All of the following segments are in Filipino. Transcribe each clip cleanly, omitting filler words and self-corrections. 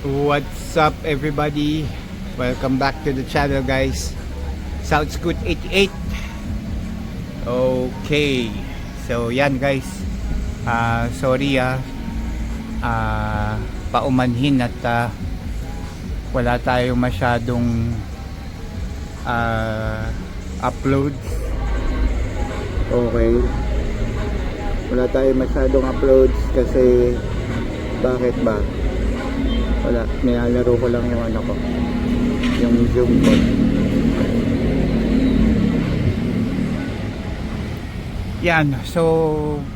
What's up everybody? Welcome back to the channel guys. South Scoot 88. Okay. So yan guys. Sorry paumanhin at wala tayong masyadong upload. Okay. Wala tayong masyadong uploads kasi bakit ba? Wala, nilalaro ko lang yung ano ko, yung Zoom ko. Yan, so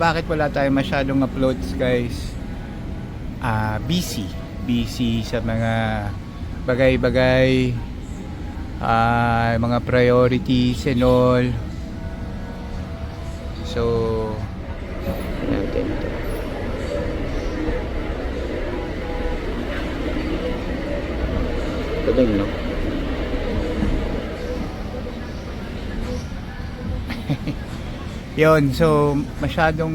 bakit wala tayong masyadong uploads guys? Busy sa mga bagay-bagay, mga priorities and all. So natin ito. Galing, no? Yun, so masyadong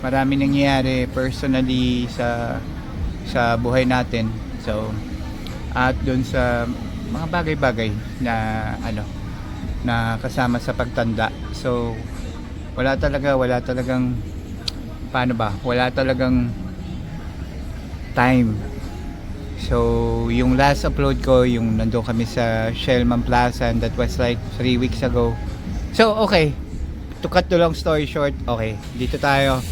marami nangyayari personally sa buhay natin. So at doon sa mga bagay-bagay na na kasama sa pagtanda. So wala talagang paano ba? Wala talagang time. So, yung last upload ko, yung nandun kami sa Shellman Plaza, and that was like 3 weeks ago. So, okay. To cut the long story short, okay. Dito tayo.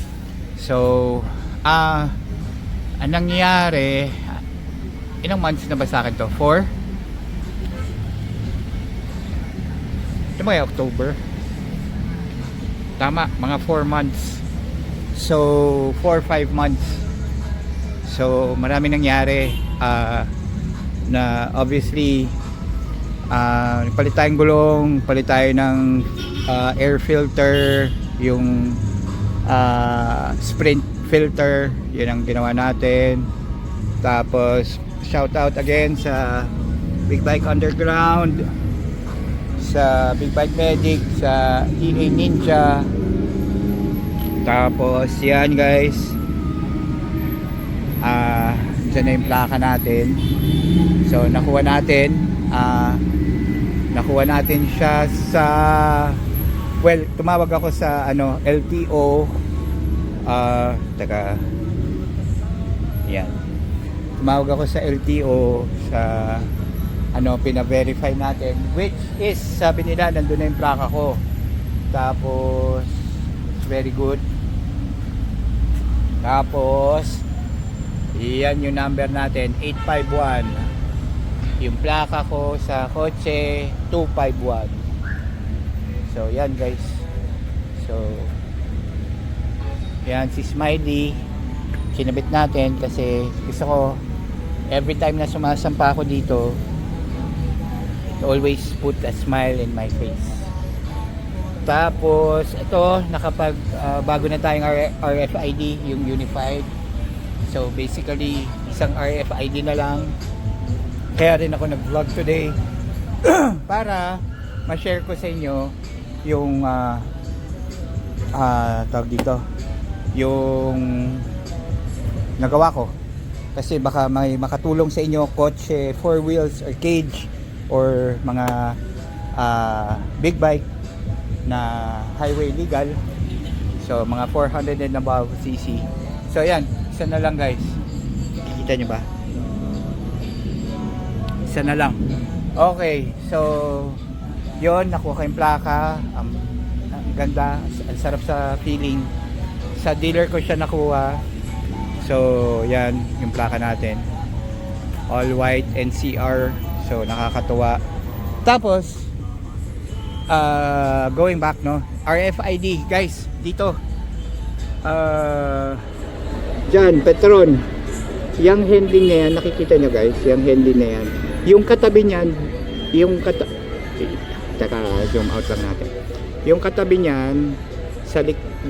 So, ang nangyari, ilang months na ba sa akin to? 4? Ito ba yung October? Tama, mga 4 months. So, 4-5 months. So, marami nangyari. Na obviously palit tayong gulong, palit tayo ng air filter, yung sprint filter, yun ang ginawa natin. Tapos shout out again sa Big Bike Underground, sa Big Bike Medic, sa EA Ninja. Tapos yan guys, dyan na yung plaka natin. So nakuha natin siya sa, well, tumawag ako sa LTO. Yan, tumawag ako sa LTO sa pina-verify natin, which is sabi nila nandun na yung plaka ko. Tapos it's very good. Tapos yan yung number natin, 851. Yung plaka ko sa kotse, 251. So yan guys. So yan si Smiley, kinabit natin kasi gusto ko every time na sumasampa ako dito, always put a smile in my face. Tapos ito, bago na tayong RFID, yung unified. So basically isang RFID na lang. Kaya rin ako nag-vlog today para ma-share ko sa inyo yung tawag dito, yung nagawa ko. Kasi baka may makatulong sa inyo, kotse, 4 wheels or cage, or mga big bike na highway legal. So mga 400 and above cc. So yan, isa na lang guys. Kikita nyo ba? Isa na lang. Okay, so yon, nakuha ko yung plaka. Ang ganda, ang sarap sa feeling. Sa dealer ko siya nakuha. So yan yung plaka natin, all white NCR. So nakakatuwa. Tapos going back, no, RFID guys, dito dyan, Petron, yung handling na yan, nakikita nyo guys, yung handling na yan, yung katabi nyan, taka, zoom out lang natin, yung katabi nyan,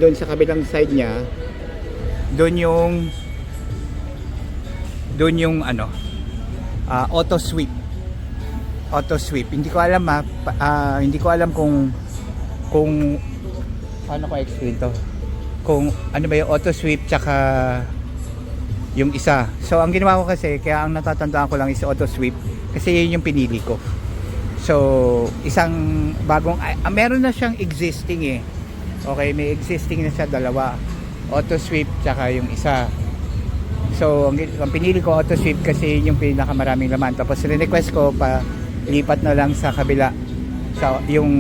doon sa kabilang side nya, doon yung auto sweep. Hindi ko alam hindi ko alam kung paano ko explain to, kung ano ba yung auto sweep tsaka yung isa. So ang ginawa ko kasi, kaya ang natatandaan ko lang is auto sweep kasi yun yung pinili ko. So isang bagong meron na siyang existing eh. Okay, may existing na siya, dalawa, auto sweep tsaka yung isa. So ang pinili ko auto sweep kasi yun yung pinakamaraming laman. Tapos request ko pa lipat na lang sa kabila, sa yung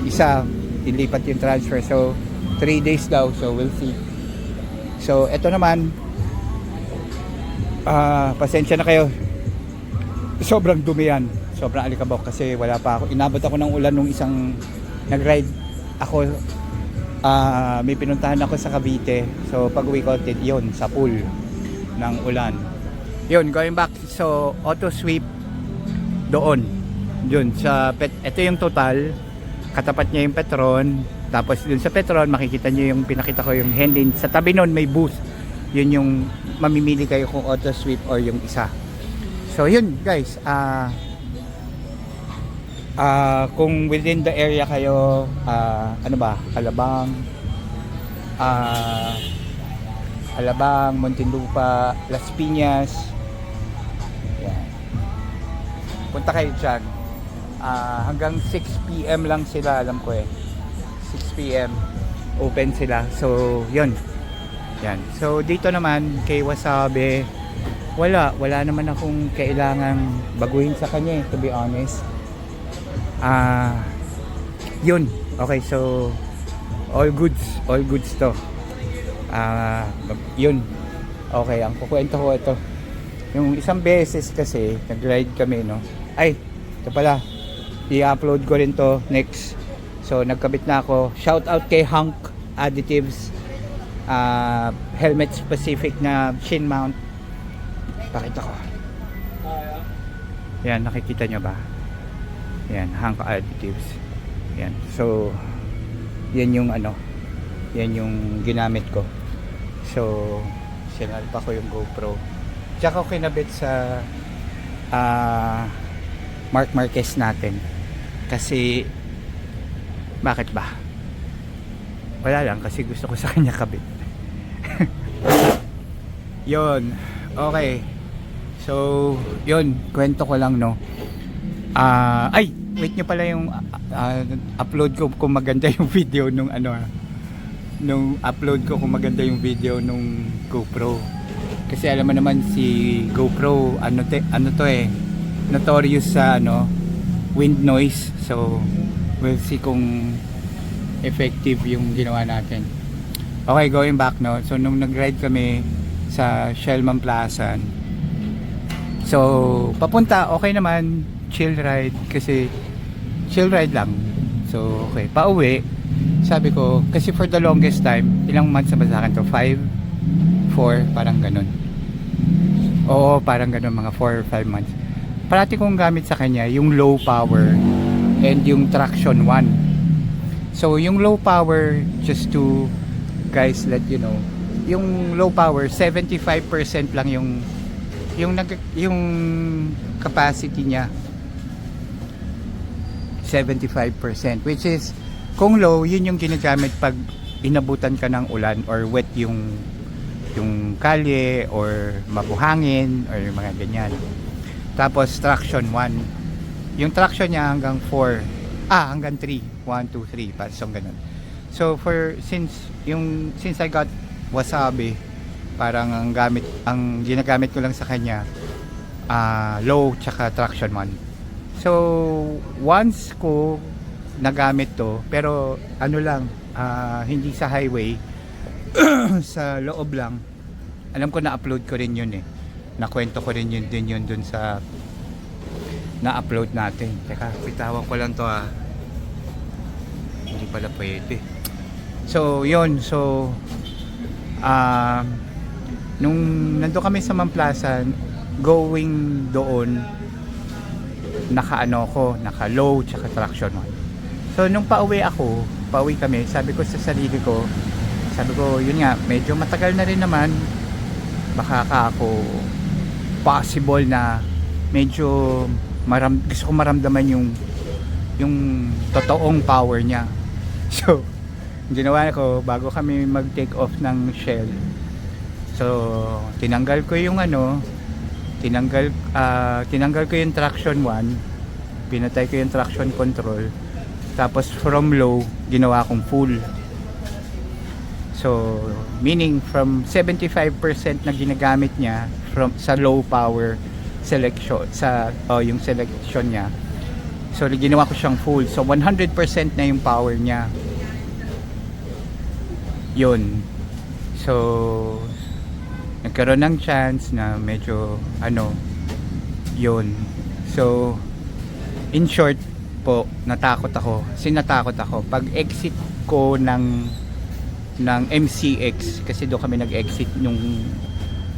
isa ilipat yung transfer. So 3 days daw, so we'll see. So eto naman, pasensya na kayo, sobrang dumi yan, sobrang alikabok kasi wala pa ako, inabot ako ng ulan nung isang nag-ride ako. May pinuntahan ako sa Cavite, so pag uwi ko yun sa pool ng ulan yun, going back. So auto sweep doon yun sa ito yung total, katapat niya yung Petron. Tapos dun sa Petron makikita nyo yung pinakita ko yung handling, sa tabi nun may booth, yun yung mamimili kayo kung auto sweep or yung isa. So yun guys, kung within the area kayo, ano ba, Alabang, Muntinlupa, Las Piñas, yan, punta kayo dyan. Hanggang 6 PM lang sila, alam ko eh, 6 PM open sila. So yun, yan. So dito naman kay Wasabi, wala naman akong kailangang baguhin sa kanya, to be honest. Yun, okay, so all goods to. Yun, okay. Ang kukwento ko ito, yung isang beses kasi nag-ride kami, no, ay ito pala, i-upload ko rin to next. So nagkabit na ako, shout out kay Hank Additives, helmet specific na shin mount. Pakita ko, yan, nakikita nyo ba? Yan, Hank Additives. Yan, so yan yung ano, yan yung ginamit ko. So sinalpa ko yung GoPro, tsaka ko kinabit sa Mark Marquez natin. Kasi bakit ba? Wala lang, kasi gusto ko sa kanya kabit. Yun, okay. So yun, kwento ko lang, no. Ay, wait nyo pala yung upload ko kung maganda yung video nung nung upload ko kung maganda yung video nung GoPro. Kasi alam mo naman si GoPro, ano to eh, notorious sa wind noise. So we'll see kung effective yung ginawa natin. Okay, going back, no. So nung nag-ride kami sa Shellman Plaza, so papunta okay naman, chill ride, kasi chill ride lang. So okay, pauwi, sabi ko, kasi for the longest time, ilang months na ba sa akin to? 5, 4, parang ganun. Oo, parang ganun, mga 4 or 5 months. Parati kong gamit sa kanya yung low power and yung traction 1. So yung low power, just to guys let you know, yung low power 75% lang yung capacity niya, 75%, which is kung low, yun yung ginagamit pag inabutan ka ng ulan or wet yung kalye or mabuhangin or yung mga ganyan. Tapos traction 1, yung traction niya hanggang 4, hanggang 3, 1, 2, 3, parang ganun. So since I got Wasabi, parang ang ginagamit ko lang sa kanya low tsaka traction 1. So once ko nagamit to, pero lang, hindi sa highway, sa loob lang. Alam ko na-upload ko rin yun eh, nakwento ko rin yun dun sa na-upload natin. Teka, pitawan ko lang to hindi pala pwede. So yun, so nung nandun kami sa Mamplasan, going doon, naka low tsaka traction 1. So nung pauwi kami, sabi ko sa sarili ko, yun nga, medyo matagal na rin naman, baka ako possible na medyo gusto ko maramdaman yung totoong power niya. So ginawa ko, bago kami mag take off ng Shell, So tinanggal ko yung ano, tinanggal ko yung traction 1, pinatay ko yung traction control, tapos from low ginawa kong full. So meaning from 75% na ginagamit niya from sa low power selection sa yung selection niya, so ginawa ko siyang full, so 100% na yung power niya yun. So nagkaroon ng chance na medyo ano yun. So in short po, natakot ako pag exit ko ng MCX, kasi doon kami nag-exit nung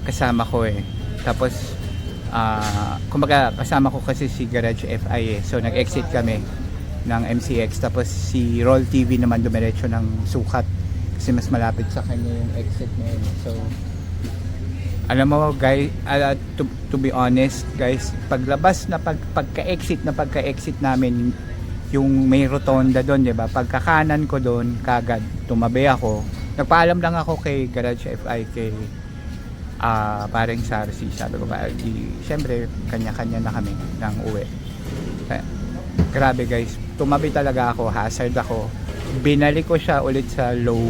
kasama ko tapos kumbaga kasama ko kasi si Garage FI so nag-exit kami ng MCX, tapos si Roll TV naman dumiretso ng Sukat kasi mas malapit sa kanya yung exit na yun. So alam mo guys, to be honest guys, paglabas na pagka-exit namin, yung may rotonda doon, di ba, pagkakanan ko doon kagad tumabi ako, nagpaalam lang ako kay Garage FI, kay paring Sarsi, sabi ko ba, siyempre kanya-kanya na kami ng uwi. Grabe guys, tumabi talaga ako, hazard ako, binalik ko siya ulit sa low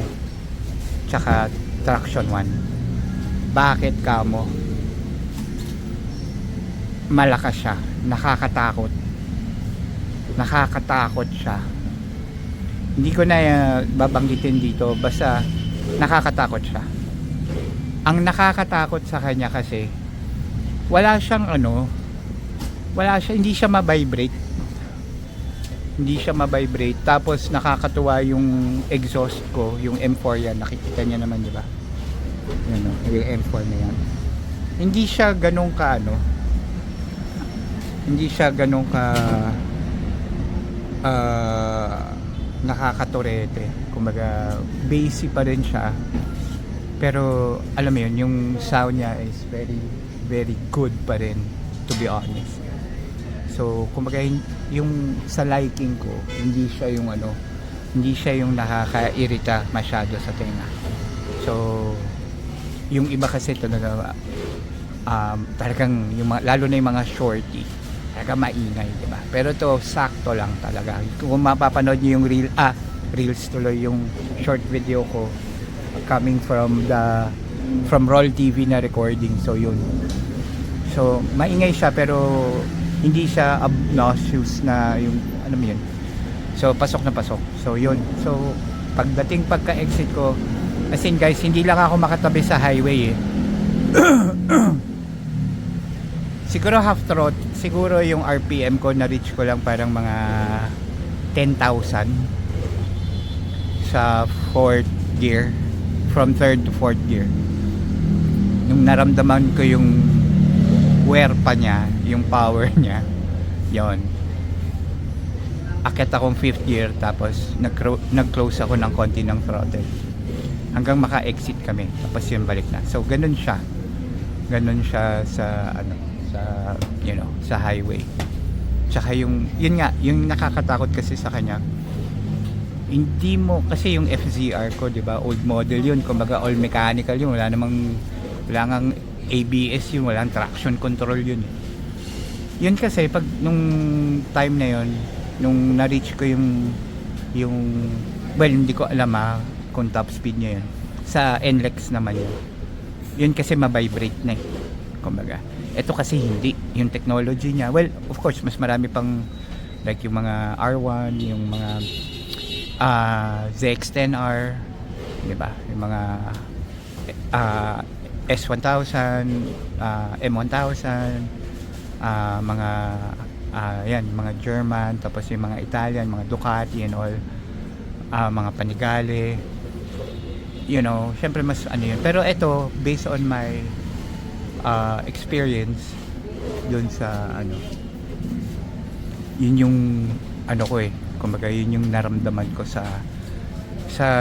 tsaka traction 1. Bakit kamo? Malakas siya, nakakatakot siya, hindi ko na babanggitin dito, basta nakakatakot siya. Ang nakakatakot sa kanya kasi hindi siya ma-vibrate, tapos nakakatuwa yung exhaust ko, yung M4 yan, nakikita niya naman, di ba? Yan, yung M4 na yan, hindi siya ganun ka nakakaturete, kumbaga basic pa rin siya, pero alam mo yun, yung sound niya is very very good pa rin, to be honest. So kumbaga yung sa liking ko, hindi siya yung nakakairita masyado sa tenga. So yung iba kasi talaga talagang lalo na yung mga shorty, talaga maingay, diba? Pero to sakto lang talaga. Kung mapapanood niyo yung reels tuloy, yung short video ko coming from Roll TV na recording, so yun. So maingay siya pero hindi siya obnoxious na yung ano mo yun. So pasok na pasok. So yun. So pagka-exit ko, as in guys, hindi lang ako makatabi sa highway siguro half throttle, siguro yung RPM ko na reach ko lang parang mga 10,000 sa 4th gear, from 3rd to 4th gear. Nung naramdaman ko yung wear pa niya, yung power niya, yon, akit akong 5th gear, tapos nag-close ako ng konti ng throttle hanggang maka-exit kami, tapos yun balik na. So ganun siya sa sa highway. Tsaka yun nga, yung nakakatakot kasi sa kanya, hindi mo, kasi yung FZR ko, di ba, old model yun, kumbaga all mechanical yun, wala ngang ABS yun, walang traction control yun. Yun kasi pag nung time na yun, nung na-reach ko yung well, hindi ko alam kung top speed niya yun, sa NLEX naman yun kasi ma-vibrate na kumbaga. Ito kasi hindi, yung technology niya, well, of course mas marami pang like yung mga R1, yung mga ZX-10R, di ba, yung mga S1000, M1000, mga yan, mga German, tapos yung mga Italian, mga Ducati and all, mga Panigale, syempre mas yun. Pero ito, based on my experience dun sa yun yung ko kumbaga yun yung naramdaman ko sa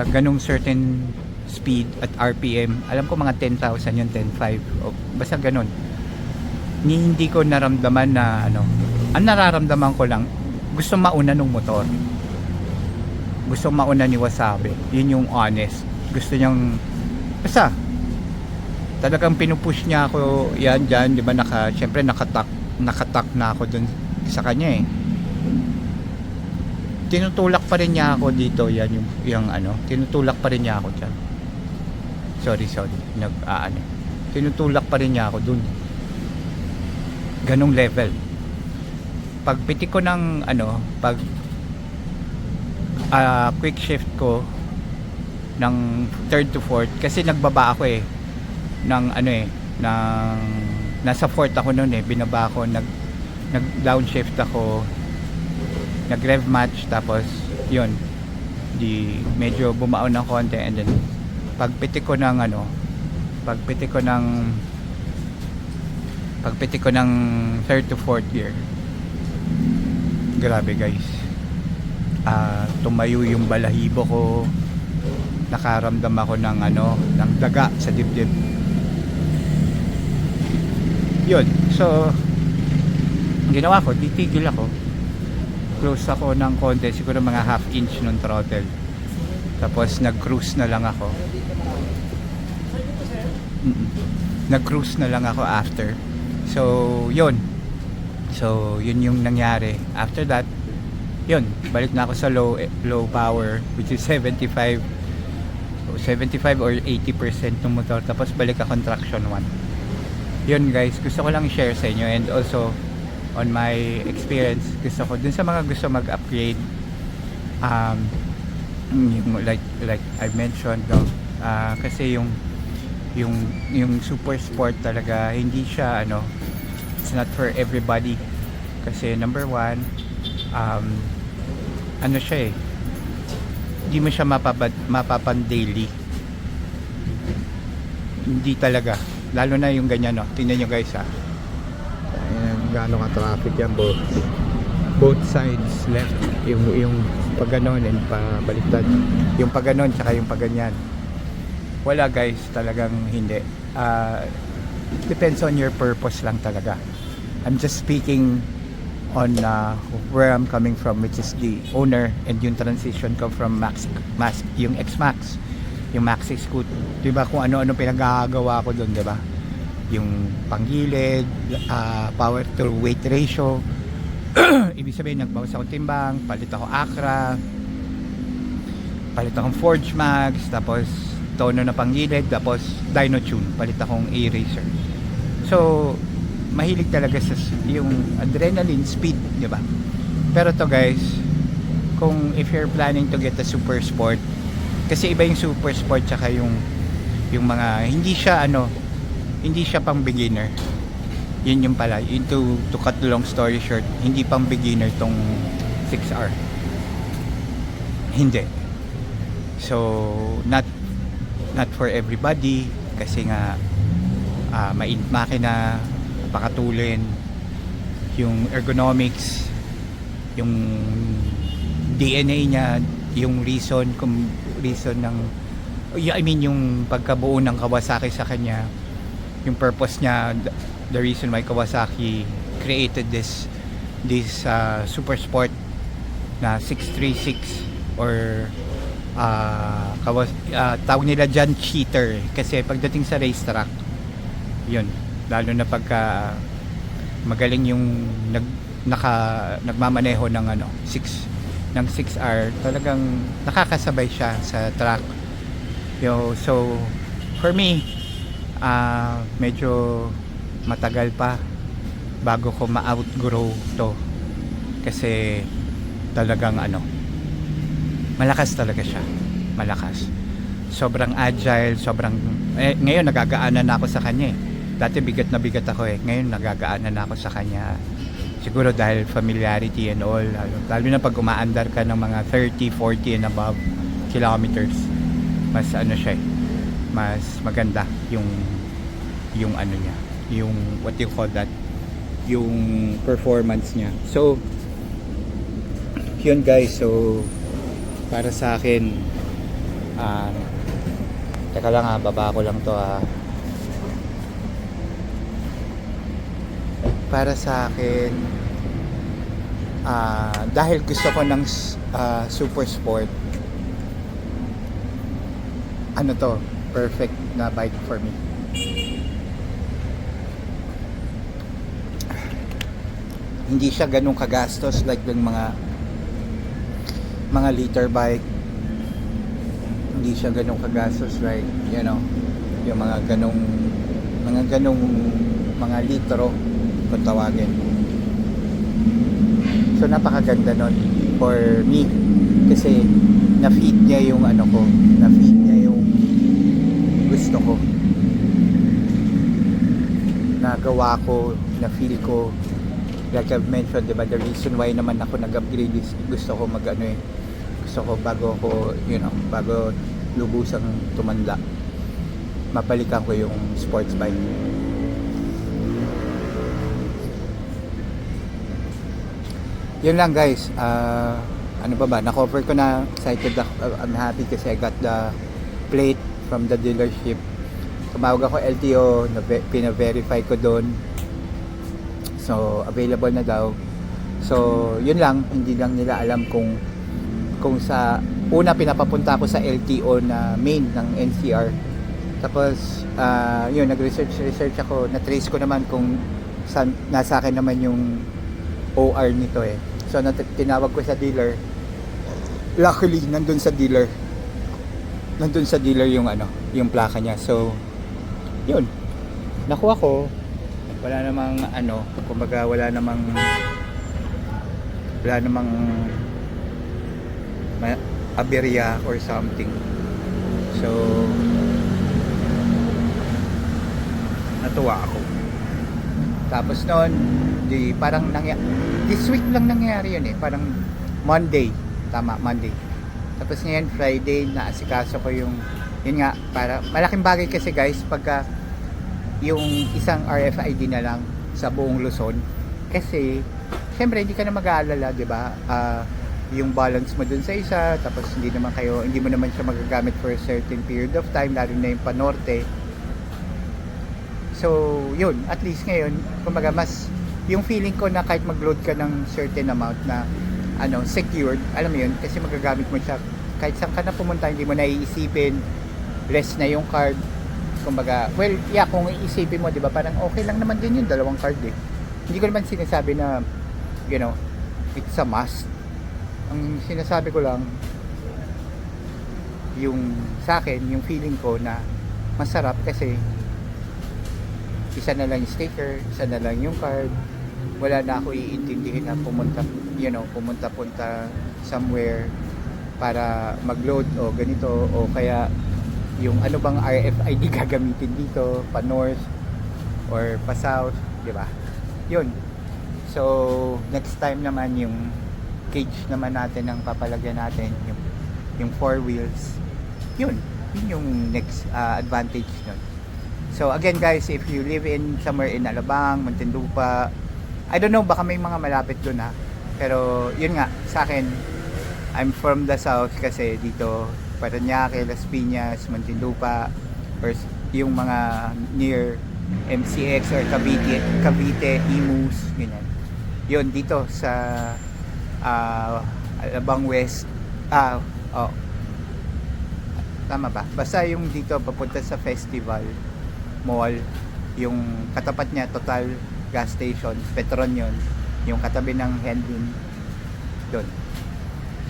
ganung certain speed at RPM. Alam ko mga 10,000 yun, 10,500 o basta ganun. Hindi ko naramdaman na ang nararamdaman ko lang, gusto mauna nung motor, gusto mauna ni Wasabi, yun yung honest. Gusto niyang basta Talagang pinupush niya ako yan dyan, di ba, syempre nakatak na ako dun sa kanya eh. Tinutulak pa rin niya ako dito, yan yung ano, tinutulak pa rin niya ako dyan. Sorry, tinutulak pa rin niya ako dun. Ganong level. Pag pitik ko ng ano, pag quick shift ko ng 3rd to 4th, kasi nagbaba ako eh ng ano eh, ng nasa 4th ako noon eh, binaba ako, nag downshift ako, nag rev match, tapos yun, di medyo bumaon ng konti, and then pagpitik ko ng ano, pagpitik ko ng 3rd to 4th gear, grabe guys, tumayo yung balahibo ko, nakaramdam ako ng ano, ng daga sa dibdib. Yun, so ginawa ko, titigil ako, close ako ng konti, siguro mga half inch ng throttle, tapos nag cruise na lang ako after. So yun yung nangyari. After that, yun, balik na ako sa low power, which is 75 or 80% ng motor, tapos balik ako traction 1. Yun guys, gusto ko lang share sa inyo, and also on my experience, gusto ko dun sa mga gusto mag-upgrade, yung like I mentioned, kasi yung super sport talaga, hindi siya ano, it's not for everybody, kasi number one, ano siya eh, hindi mo siya mapapan daily, hindi talaga, lalo na yung ganyan, no? Tingnan nyo guys, ha, ayan, gaano ka traffic yan, both sides, left, yung pag ganon and pabaliktad, yung pag ganon tsaka yung pag ganyan, wala guys, talagang hindi. Depends on your purpose lang talaga. I'm just speaking on where I'm coming from, which is the owner, and yung transition ko from yung X-Max, yung Maxi Scoot, diba, kung ano-ano pinagagawa ko doon, diba, yung panggilid, power to weight ratio, ibig sabihin nagbawas ako timbang, palit ako Acra, palit akong Forge Max, tapos tono na panggilid, tapos Dyno Tune, palit akong A-Racer. So mahilig talaga sa yung adrenaline speed, diba? Pero to guys, kung if you're planning to get a super sport, kasi iba yung super sport tsaka yung mga hindi siya pang beginner. Yun yung pala, to cut the long story short, hindi pang beginner tong 6R, hindi. So not for everybody, kasi nga makina, pakatulin, yung ergonomics, yung DNA niya, yung reason ng, I mean yung pagkabuo ng Kawasaki sa kanya, yung purpose niya, the reason why Kawasaki created this super sport na 636, or tawag nila dyan cheater, kasi pagdating sa racetrack, yun, lalo na pagka magaling yung nagmamaneho ng 6R, talagang nakakasabay siya sa track. So for me, medyo matagal pa bago ko ma-outgrow to, kasi talagang malakas talaga siya, sobrang agile, ngayon nagagaanan na ako sa kanya eh. Dati bigat na bigat ako eh, ngayon nagagaanan na ako sa kanya, siguro dahil familiarity and all, lalo na pag umaandar ka ng mga 30, 40 and above kilometers, mas siya eh, mas maganda yung niya, yung what you call that, yung performance niya. So yun guys, so para sa akin, teka lang baba ko lang to para sa akin, dahil gusto ko ng super sport, to, perfect na bike for me. hindi siya ganun kagastos like yung mga liter bike. Hindi siya ganun kagastos like, you know, yung mga ganong mga litro kung tawagin. So napakaganda nun for me kasi na-feed niya yung ano ko, na-feed niya yung gusto ko, nagawa ko, na-feel ko. Like I've mentioned, diba, the reason why naman ako nag-upgrade is gusto ko gusto ko bago ako, you know, bago lubusang tumanda, mapalikan ko yung sports bike. Yun lang guys. Ano ba, na-cover ko na. Excited ako. I'm happy kasi I got the plate from the dealership. Tumawag ako LTO, pina-verify ko doon. So available na daw. So yun lang, hindi lang nila alam kung sa una pinapapunta ako sa LTO na main ng NCR. Tapos yun, nag-research ako, na-trace ko naman kung nasa akin naman yung OR nito eh. So tinawag ko sa dealer. Luckily nandun sa dealer yung yung plaka niya. So yun, nakuha ko. Wala namang kumbaga wala namang aberya or something. So natuwa ako. Tapos noon, parang this week lang nangyari yun eh. Parang Monday. Tapos ngayon Friday, naasikaso ko yun nga, para malaking bagay kasi guys pagka yung isang RFID na lang sa buong Luzon. Kasi syempre hindi ka na mag-aalala, 'di ba? Yung balance mo dun sa isa, tapos hindi mo naman siya magagamit for a certain period of time, lalo na yung panorte. So yun, at least ngayon kumbaga mas yung feeling ko na kahit mag-load ka ng certain amount na secured, alam mo yun, kasi magagamit mo siya kahit saan ka na pumunta, hindi mo na iisipin, less na yung card. Kumbaga, well, yeah, kung iisipin mo, 'di ba, parang okay lang naman din yung dalawang card eh. Hindi ko naman sinasabi na, you know, it's a must. Ang sinasabi ko lang, yung sa akin, yung feeling ko na masarap kasi isa na lang yung sticker, isa na lang yung card. Wala na ako iintindihin na pumunta somewhere para mag-load o ganito, o kaya yung ano bang RFID gagamitin dito, pa north or pa south, di ba? Yun. So next time naman yung cage naman natin ang papalagyan natin, yung 4 wheels. Yun yung next advantage nun. So again guys, if you live in somewhere in Alabang, Muntinlupa, I don't know, baka may mga malapit doon ha. Pero yun nga, sa akin, I'm from the south kasi dito, Parañaque, Las Piñas, Muntinlupa, or yung mga near MCX or Cavite, Imus, ganyan. Yun, dito sa Alabang West. Tama ba? Basta yung dito papunta sa Festival Mall, yung katapat niya Total gas station, Petron yun, yung katabi ng Henlin doon.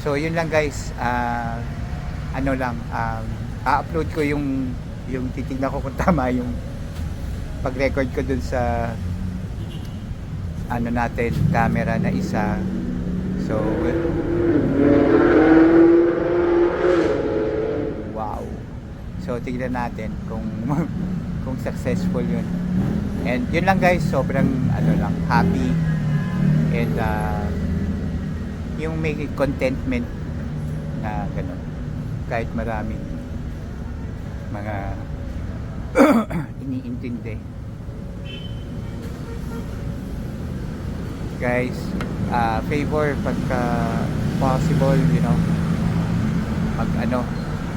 So yun lang guys, a-upload ko yung titignan ko kung tama yung pag-record ko dun sa natin, camera na isa. So wow. So tignan natin kung successful yun. And yun lang guys, sobrang happy, and yung may contentment na ganun, kahit maraming mga iniintindi. Guys, favor pagka possible,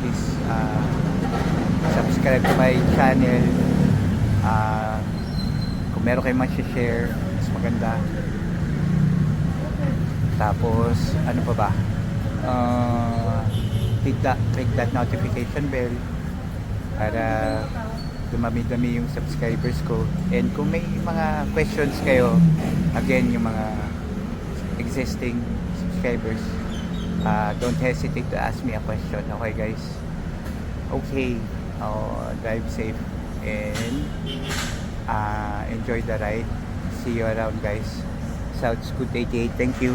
please subscribe to my channel. Kung meron kayong share, mas maganda. Tapos ano pa ba, click that notification bell para dumami-dami yung subscribers ko. And kung may mga questions kayo, again, yung mga existing subscribers, don't hesitate to ask me a question. Okay guys? Okay. Drive safe and enjoy the ride. See you around guys. South Scoot 88. Thank you.